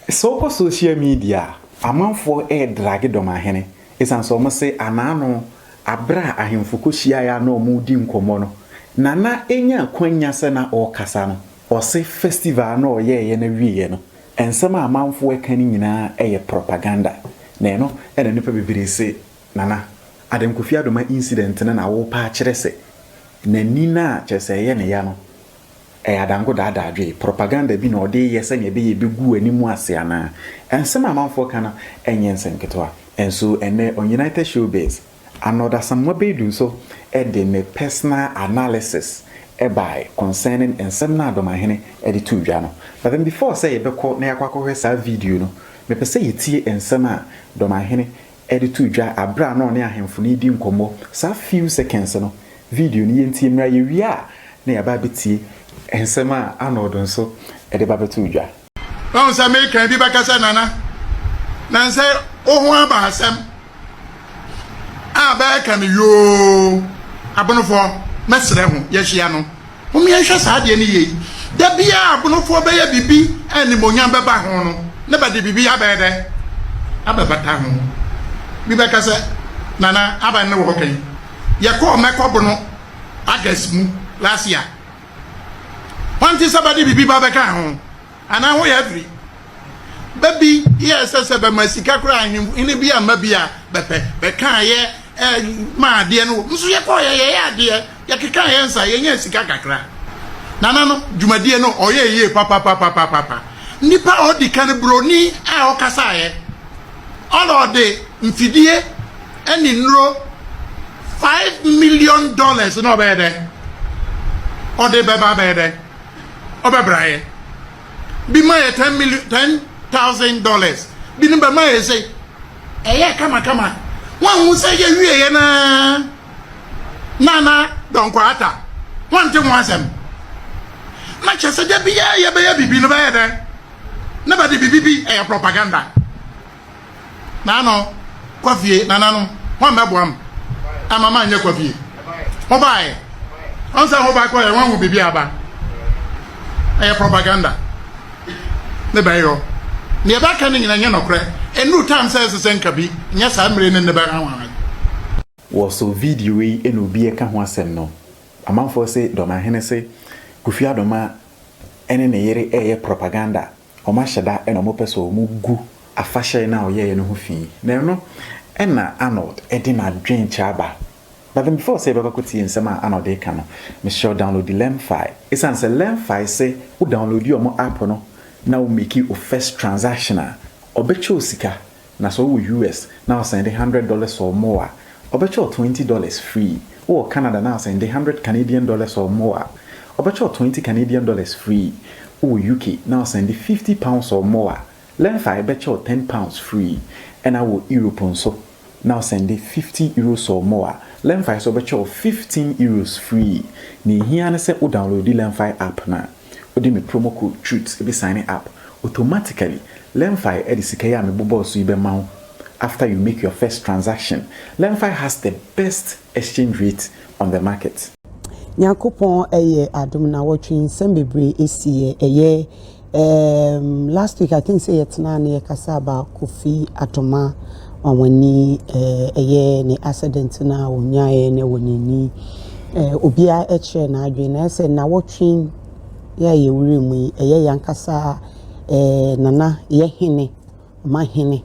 So social media, a man for a drag DORMAAHENE. It's an so say anano abra ahimfukushia ya no mudi nkomono. Nana enya kwanya sena o kasano. O se festival no ye na wiye no. Ensema amanfo ekani nyina eye propaganda. Na no e na nipa bibiri se nana Adam Kofi Adoma incident na wo pa kire se. Na nina chese ye ne ya no. Adango dada adwe propaganda bi na ode yesa nya be ye begu animu ase ana. Ensema amanfo kana enye nsenketwa. Enso ene on United Showbiz Arnold ASAMOAH BAIDOO so the me personal analysis by concerning ensem na DORMAAHENE the two no. But then before say you be call na yakwa sa video no me pese yetie ensem a DORMAAHENE the two abra no ne ahemfo ni di nkomo sa few seconds no video ni yentie mra ye wi a na ya ba betie ensem a Arnold nso the ba betu dwa. On sa me kan bi bakasa nana nan say ohun aba asem aba kan yo abonofo mesre ho ye hia no mo me hwe sa de ni ye da bia abonofo be ya bibi ani monyan be ba ho no ne ba de bibi abede ababata ho bi bakasa nana aba ne wo kan ye ko mekobo August mu last year wanti sabadi bibi ba be kan ho ana ho ya free baby yes be masika kura ahim ini bia mabia be kan ye ma de no nso ye ko ye ade ye keka ye nsa ye nya sika kakra nana no dwumadie no oye papa nipa odi kan broni a okasa ye all de mfidie eni nro $5 million no be de ode be ba be de obebraye bi ma ye $10,000 bi no be ma ye say eye kama wan hu say ye wie ye na don kwata wan te mo asem na chese de bi ye be ye bibi no be ye de na ba de bibi e propaganda na no Kofi nana no wan meboam amama anye Kofi ho bae on say ho ba ko ye wan hu bibi aba e propaganda ne ba yo ne ba kan nyina nya nokre enu time says senka bi nya sa mre ne ba ran wo so video yi eno bi e ka ho asem no amanfo say DORMAAHENE say Kofi Adoma ene ne yere eye propaganda o ma hyeda eno mo peso mo gu afahye na o ye no ho fi na no ena Arnold edi na dwen chaba. But then before say baba kuti nsema Arnold e ka no me show download the lem file it's an say lem file say wo download your mo app no now make you first transaction obecho sika na so US now send $100 or more obecho $20 free or Canada now send $100 Canadian or more obecho $20 Canadian free or UK now send £50 or more Lenfa becho £10 free and I will Europe so now send €50 or more Lenfa so becho €15 free ni here na say o download the Lenfa app na odi me promo code truth be signing up automatically Lenfi edisikaya me bobo so ibe ma after you make your first transaction. Lenfi has the best exchange rate on the market. Nyakopon eye adom na watching sembebre esie eye last week I think say yetna na yakasa about Kofi Adoma onwani eye ne accident na onyaye ne wonini obia eche na adwe na say na watching ya ye wuri mu eye yankasa nana ye hene ma hene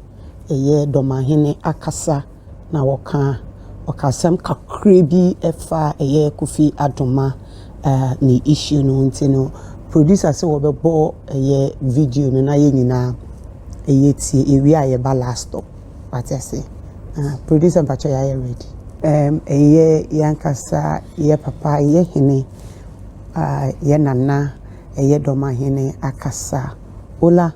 eye DORMAAHENE akasa na woka okasem kakre bi efa eye Kofi Adoma ni issue no ntino producer say wo bebo eye video no na ye nyina eye tie ewi aye ba last stop what I say producer mpacho ya ready eye yankasa ye papa ye hene ye nana eye DORMAAHENE akasa ola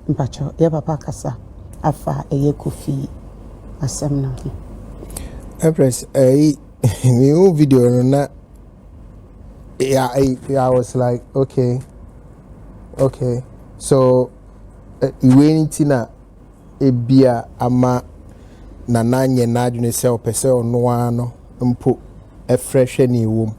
mpacho ye papa akasa afa eye Kofi asem na Empress new video na I was like okay so iweni na ebia ama nana nye na adwene se opese ono ano mpo e fresh ni wom